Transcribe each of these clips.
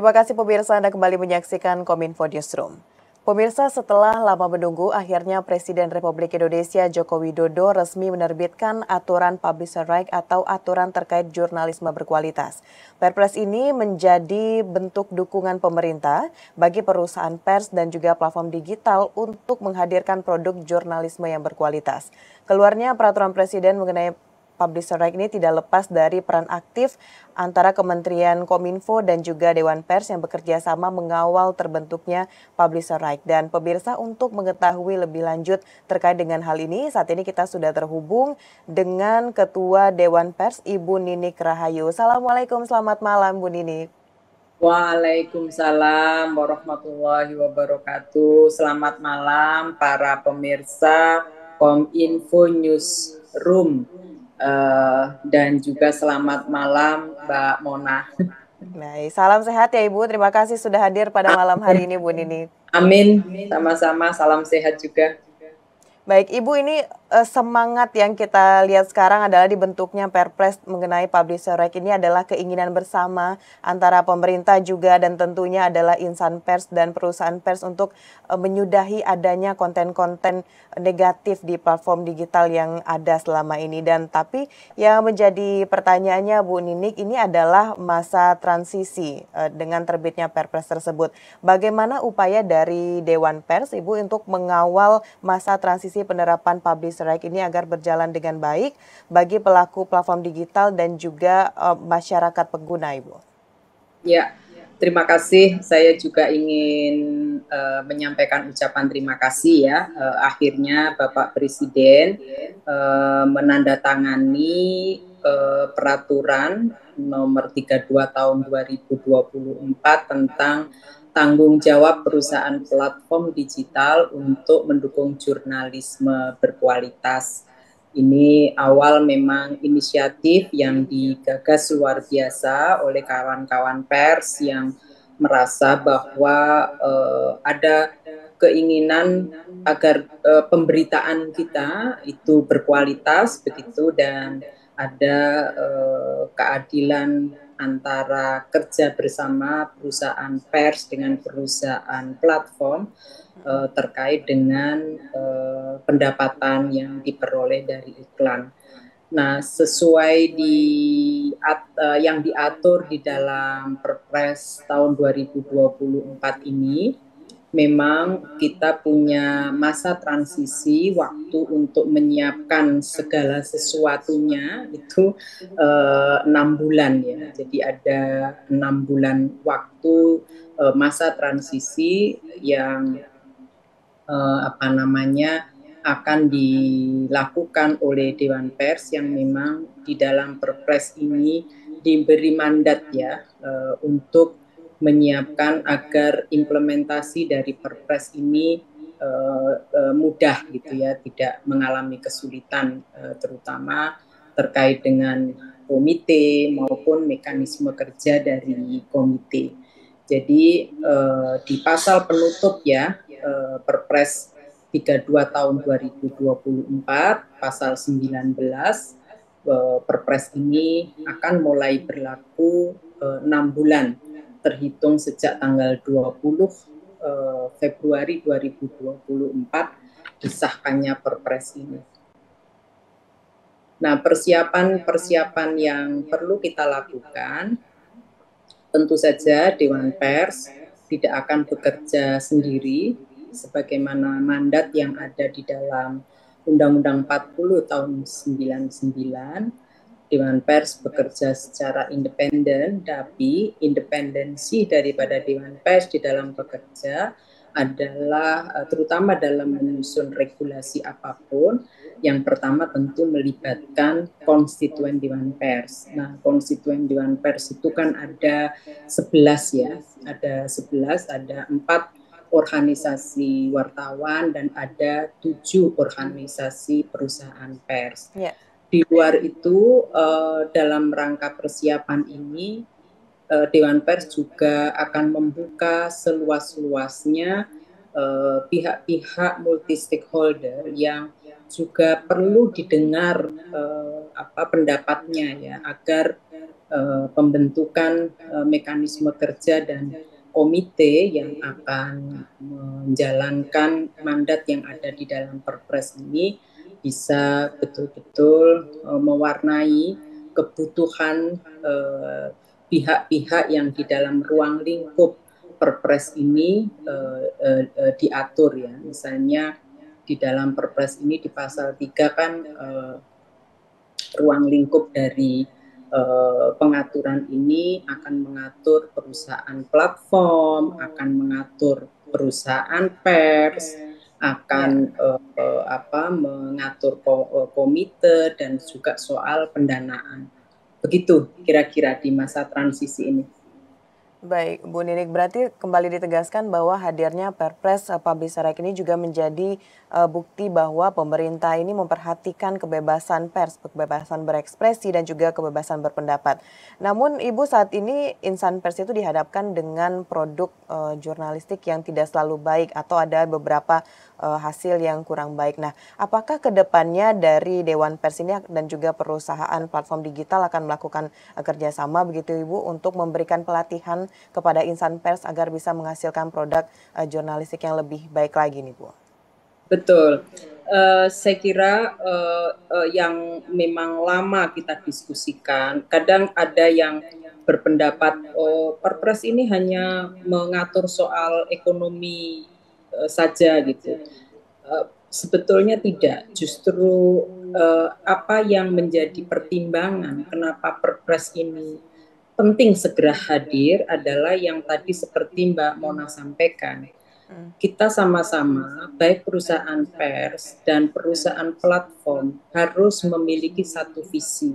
Terima kasih pemirsa Anda kembali menyaksikan Kominfo Newsroom. Pemirsa, setelah lama menunggu, akhirnya Presiden Republik Indonesia Joko Widodo resmi menerbitkan aturan publisher right atau aturan terkait jurnalisme berkualitas. Perpres ini menjadi bentuk dukungan pemerintah bagi perusahaan pers dan juga platform digital untuk menghadirkan produk jurnalisme yang berkualitas. Keluarnya peraturan Presiden mengenai publisher right ini tidak lepas dari peran aktif antara Kementerian Kominfo dan juga Dewan Pers yang bekerja sama mengawal terbentuknya publisher right. Dan pemirsa, untuk mengetahui lebih lanjut terkait dengan hal ini, saat ini kita sudah terhubung dengan Ketua Dewan Pers, Ibu Ninik Rahayu. Assalamualaikum, selamat malam Bu Ninik. Waalaikumsalam warahmatullahi wabarakatuh. Selamat malam para pemirsa Kominfo Newsroom. Dan juga selamat malam Mbak Mona. Baik, salam sehat ya Ibu. Terima kasih sudah hadir pada malam hari ini Bu Ninik. Amin, sama-sama, salam sehat juga. Baik, Ibu, ini semangat yang kita lihat sekarang adalah dibentuknya Perpres mengenai publisher right ini adalah keinginan bersama antara pemerintah juga dan tentunya adalah insan pers dan perusahaan pers untuk menyudahi adanya konten-konten negatif di platform digital yang ada selama ini. Dan tapi yang menjadi pertanyaannya Bu Ninik, ini adalah masa transisi dengan terbitnya Perpres tersebut. Bagaimana upaya dari Dewan Pers, Ibu, untuk mengawal masa transisi penerapan publisher right ini agar berjalan dengan baik bagi pelaku platform digital dan juga masyarakat pengguna, Ibu? Ya, terima kasih. Saya juga ingin menyampaikan ucapan terima kasih ya. Akhirnya Bapak Presiden menandatangani peraturan nomor 32 tahun 2024 tentang tanggung jawab perusahaan platform digital untuk mendukung jurnalisme berkualitas. Ini awal memang inisiatif yang digagas luar biasa oleh kawan-kawan pers yang merasa bahwa ada keinginan agar pemberitaan kita itu berkualitas begitu, dan ada keadilan antara kerja bersama perusahaan pers dengan perusahaan platform terkait dengan pendapatan yang diperoleh dari iklan. Nah, sesuai yang diatur di dalam Perpres tahun 2024 ini, memang kita punya masa transisi waktu untuk menyiapkan segala sesuatunya itu 6 bulan ya. Jadi ada 6 bulan waktu masa transisi yang akan dilakukan oleh Dewan Pers yang memang di dalam Perpres ini diberi mandat ya untuk menyiapkan agar implementasi dari Perpres ini mudah gitu ya, tidak mengalami kesulitan terutama terkait dengan komite maupun mekanisme kerja dari komite. Jadi di pasal penutup ya Perpres 32 tahun 2024 pasal 19 Perpres ini akan mulai berlaku 6 bulan terhitung sejak tanggal 20 Februari 2024 disahkannya Perpres ini. Nah, persiapan yang perlu kita lakukan, tentu saja Dewan Pers tidak akan bekerja sendiri sebagaimana mandat yang ada di dalam Undang-Undang 40 tahun 99. Dewan Pers bekerja secara independen, tapi independensi daripada Dewan Pers di dalam bekerja adalah terutama dalam menyusun regulasi apapun, yang pertama tentu melibatkan konstituen Dewan Pers. Nah, konstituen Dewan Pers itu kan ada 11 ya, ada 4 organisasi wartawan dan ada 7 organisasi perusahaan pers. Yeah. Di luar itu dalam rangka persiapan ini Dewan Pers juga akan membuka seluas-luasnya pihak-pihak multi stakeholder yang juga perlu didengar pendapatnya ya, agar pembentukan mekanisme kerja dan komite yang akan menjalankan mandat yang ada di dalam Perpres ini bisa betul-betul mewarnai kebutuhan pihak-pihak yang di dalam ruang lingkup Perpres ini diatur ya. Misalnya di dalam Perpres ini di pasal 3 kan ruang lingkup dari pengaturan ini akan mengatur perusahaan platform, akan mengatur perusahaan pers, akan mengatur komite dan juga soal pendanaan. Begitu kira-kira di masa transisi ini. Baik, Bu Ninik, berarti kembali ditegaskan bahwa hadirnya Perpres Publisher Right ini juga menjadi bukti bahwa pemerintah ini memperhatikan kebebasan pers, kebebasan berekspresi dan juga kebebasan berpendapat. Namun Ibu, saat ini insan pers itu dihadapkan dengan produk jurnalistik yang tidak selalu baik atau ada beberapa hasil yang kurang baik. Nah, apakah kedepannya dari Dewan Pers ini dan juga perusahaan platform digital akan melakukan kerjasama begitu Ibu untuk memberikan pelatihan kepada insan pers agar bisa menghasilkan produk jurnalistik yang lebih baik lagi nih Bu? Betul. Saya kira yang memang lama kita diskusikan, kadang ada yang berpendapat Perpres ini hanya mengatur soal ekonomi saja gitu. Sebetulnya tidak, justru apa yang menjadi pertimbangan kenapa Perpres ini penting segera hadir adalah yang tadi seperti Mbak Mona sampaikan. Kita sama-sama, baik perusahaan pers dan perusahaan platform, harus memiliki satu visi,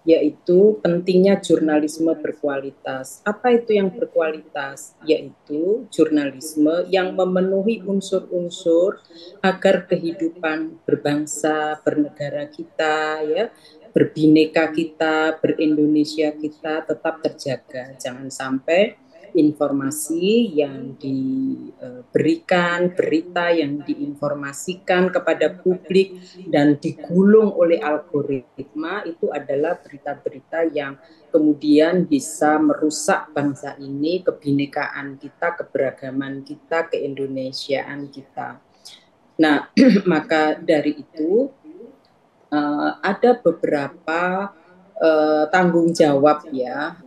yaitu pentingnya jurnalisme berkualitas. Apa itu yang berkualitas? Yaitu jurnalisme yang memenuhi unsur-unsur agar kehidupan berbangsa, bernegara kita, ya, berbineka kita, berindonesia kita tetap terjaga. Jangan sampai informasi yang diberikan, berita yang diinformasikan kepada publik dan digulung oleh algoritma itu adalah berita-berita yang kemudian bisa merusak bangsa ini, kebinekaan kita, keberagaman kita, keindonesiaan kita. Nah, maka dari itu ada beberapa tanggung jawab ya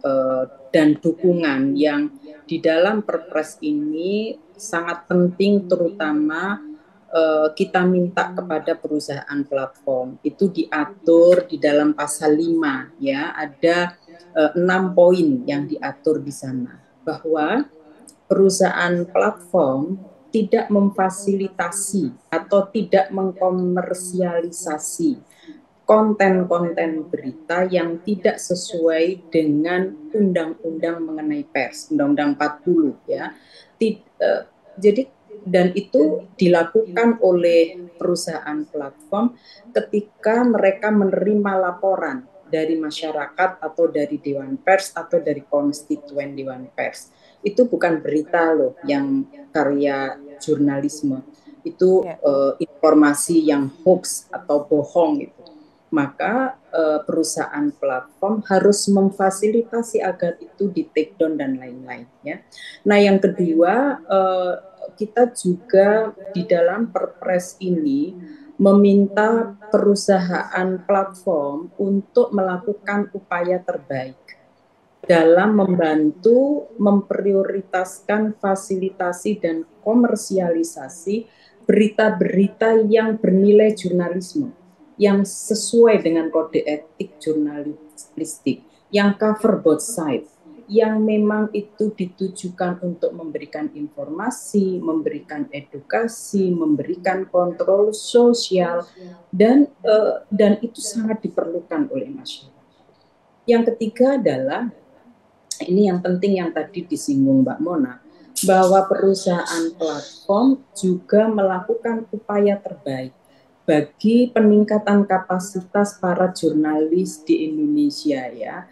dan dukungan yang di dalam Perpres ini sangat penting, terutama kita minta kepada perusahaan platform itu diatur di dalam pasal 5 ya, ada 6 poin yang diatur di sana bahwa perusahaan platform tidak memfasilitasi atau tidak mengkomersialisasi konten-konten berita yang tidak sesuai dengan undang-undang mengenai pers, Undang-Undang 40 ya. Jadi dan itu dilakukan oleh perusahaan platform ketika mereka menerima laporan dari masyarakat atau dari Dewan Pers atau dari konstituen Dewan Pers. Itu bukan berita loh yang karya jurnalisme. Itu informasi yang hoax atau bohong itu. Maka perusahaan platform harus memfasilitasi agar itu di take down dan lain-lain ya. Nah, yang kedua kita juga di dalam Perpres ini meminta perusahaan platform untuk melakukan upaya terbaik dalam membantu memprioritaskan fasilitasi dan komersialisasi berita-berita yang bernilai jurnalisme, yang sesuai dengan kode etik jurnalistik, yang cover both sides, yang memang itu ditujukan untuk memberikan informasi, memberikan edukasi, memberikan kontrol sosial, dan itu sangat diperlukan oleh masyarakat. Yang ketiga adalah, ini yang penting yang tadi disinggung Mbak Mona, bahwa perusahaan platform juga melakukan upaya terbaik bagi peningkatan kapasitas para jurnalis di Indonesia ya,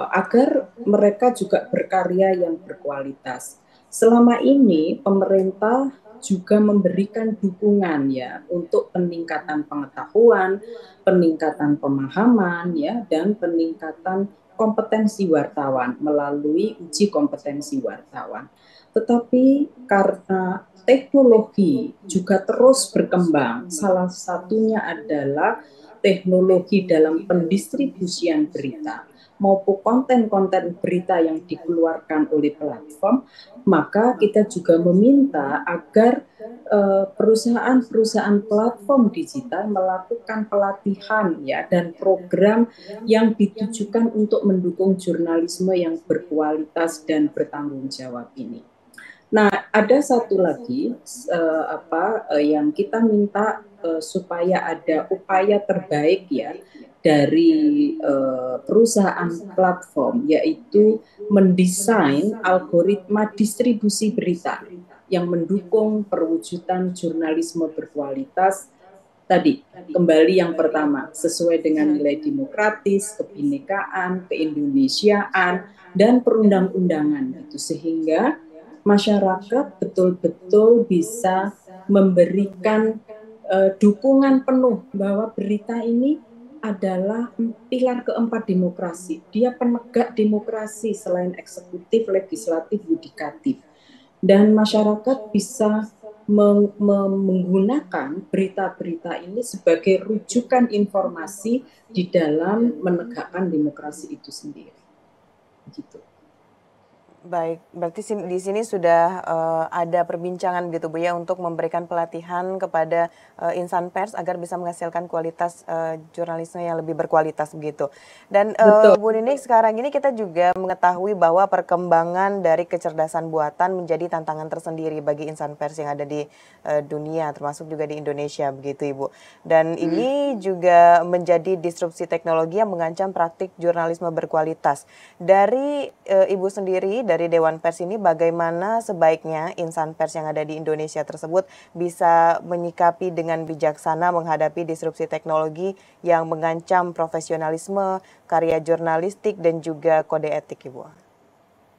agar mereka juga berkarya yang berkualitas. Selama ini pemerintah juga memberikan dukungan ya untuk peningkatan pengetahuan, peningkatan pemahaman ya dan peningkatan kompetensi wartawan melalui uji kompetensi wartawan. Tetapi karena teknologi juga terus berkembang, salah satunya adalah teknologi dalam pendistribusian berita maupun konten-konten berita yang dikeluarkan oleh platform, maka kita juga meminta agar perusahaan-perusahaan platform digital melakukan pelatihan ya dan program yang ditujukan untuk mendukung jurnalisme yang berkualitas dan bertanggung jawab ini. Nah, ada satu lagi yang kita minta supaya ada upaya terbaik ya dari perusahaan platform, yaitu mendesain algoritma distribusi berita yang mendukung perwujudan jurnalisme berkualitas. Tadi kembali yang pertama, sesuai dengan nilai demokratis, kebinekaan, keindonesiaan, dan perundang-undangan gitu, sehingga masyarakat betul-betul bisa memberikan dukungan penuh bahwa berita ini adalah pilar keempat demokrasi. Dia penegak demokrasi selain eksekutif, legislatif, yudikatif. Dan masyarakat bisa menggunakan berita-berita ini sebagai rujukan informasi di dalam menegakkan demokrasi itu sendiri. Gitu. Baik, berarti di sini sudah ada perbincangan gitu Bu ya untuk memberikan pelatihan kepada insan pers agar bisa menghasilkan kualitas jurnalisme yang lebih berkualitas begitu. Dan Bu Nining, sekarang ini kita juga mengetahui bahwa perkembangan dari kecerdasan buatan menjadi tantangan tersendiri bagi insan pers yang ada di dunia, termasuk juga di Indonesia begitu Ibu. Dan ini juga menjadi disrupsi teknologi yang mengancam praktik jurnalisme berkualitas. Dari Ibu sendiri, dari Dewan Pers ini, bagaimana sebaiknya insan pers yang ada di Indonesia tersebut bisa menyikapi dengan bijaksana menghadapi disrupsi teknologi yang mengancam profesionalisme, karya jurnalistik, dan juga kode etik, Ibu?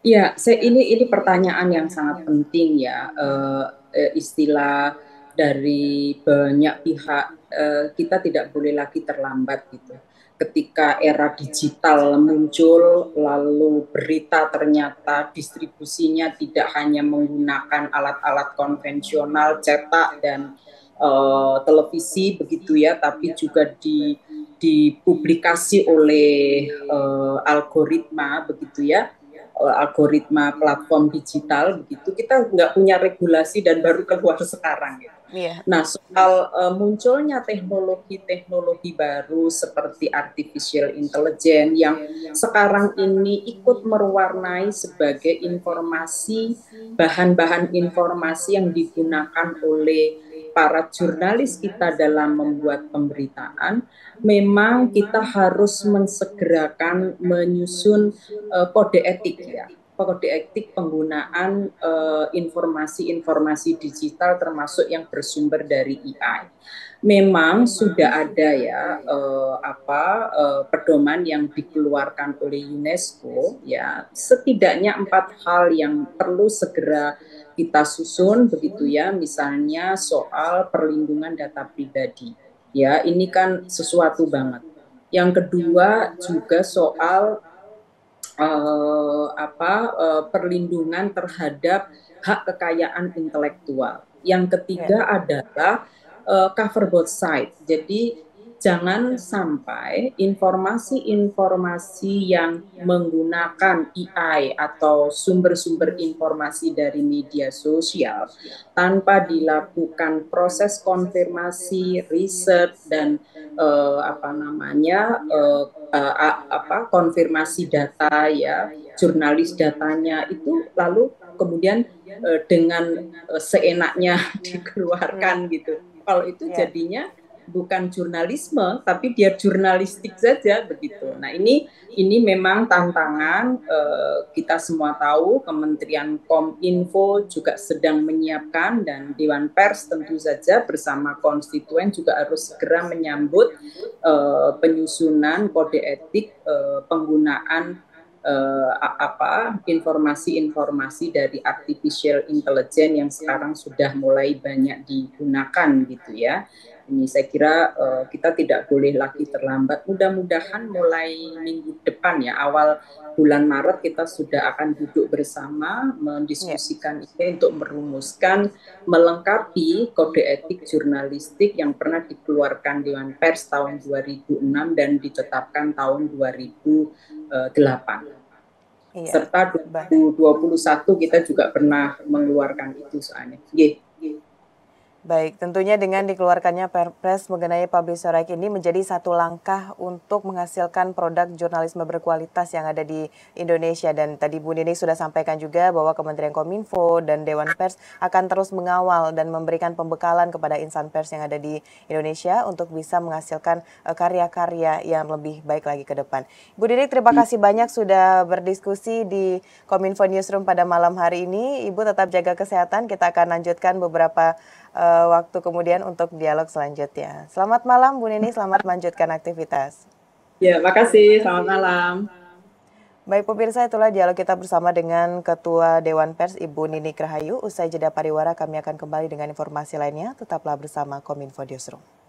Ya, ini pertanyaan yang sangat penting ya. Istilah dari banyak pihak, kita tidak boleh lagi terlambat gitu. Ketika era digital muncul, lalu berita ternyata distribusinya tidak hanya menggunakan alat-alat konvensional, cetak dan televisi begitu ya, tapi juga dipublikasi oleh algoritma begitu ya, algoritma platform digital begitu. Kita nggak punya regulasi dan baru keluar sekarang gitu. Yeah. Nah, soal munculnya teknologi-teknologi baru seperti artificial intelligence yang sekarang ini ikut mewarnai sebagai informasi, bahan-bahan informasi yang digunakan oleh para jurnalis kita dalam membuat pemberitaan, memang kita harus mensegerakan menyusun kode etik ya. Kode etik penggunaan informasi-informasi digital termasuk yang bersumber dari AI. Memang sudah ada ya pedoman yang dikeluarkan oleh UNESCO ya, setidaknya 4 hal yang perlu segera kita susun begitu ya, misalnya soal perlindungan data pribadi. Ya, ini kan sesuatu banget. Yang kedua juga soal perlindungan terhadap hak kekayaan intelektual. Yang ketiga adalah cover both side. Jadi jangan sampai informasi-informasi yang menggunakan AI atau sumber-sumber informasi dari media sosial tanpa dilakukan proses konfirmasi, riset dan konfirmasi data ya, jurnalis datanya itu lalu kemudian dengan seenaknya dikeluarkan gitu. Kalau itu jadinya bukan jurnalisme, tapi dia jurnalistik saja begitu. Nah ini memang tantangan, kita semua tahu Kementerian Kominfo juga sedang menyiapkan dan Dewan Pers tentu saja bersama konstituen juga harus segera menyambut penyusunan kode etik penggunaan informasi-informasi dari artificial intelligence yang sekarang sudah mulai banyak digunakan gitu ya. Ini saya kira kita tidak boleh lagi terlambat. Mudah-mudahan mulai minggu depan ya, awal bulan Maret kita sudah akan duduk bersama Ya. mendiskusikan ini untuk merumuskan, melengkapi kode etik jurnalistik yang pernah dikeluarkan Dewan Pers tahun 2006 dan ditetapkan tahun 2008. Iya. Serta 2021 kita juga pernah mengeluarkan itu soalnya. Baik, tentunya dengan dikeluarkannya Perpres mengenai publisher right ini menjadi satu langkah untuk menghasilkan produk jurnalisme berkualitas yang ada di Indonesia. Dan tadi Bu Nini sudah sampaikan juga bahwa Kementerian Kominfo dan Dewan Pers akan terus mengawal dan memberikan pembekalan kepada insan pers yang ada di Indonesia untuk bisa menghasilkan karya-karya yang lebih baik lagi ke depan. Bu Nini, terima kasih banyak sudah berdiskusi di Kominfo Newsroom pada malam hari ini. Ibu tetap jaga kesehatan, kita akan lanjutkan beberapa waktu kemudian untuk dialog selanjutnya. Selamat malam Bu Nini, selamat melanjutkan aktivitas. Ya, makasih. Selamat malam. Baik pemirsa, itulah dialog kita bersama dengan Ketua Dewan Pers Ibu Nini Rahayu. Usai jeda pariwara kami akan kembali dengan informasi lainnya. Tetaplah bersama Kominfo Newsroom.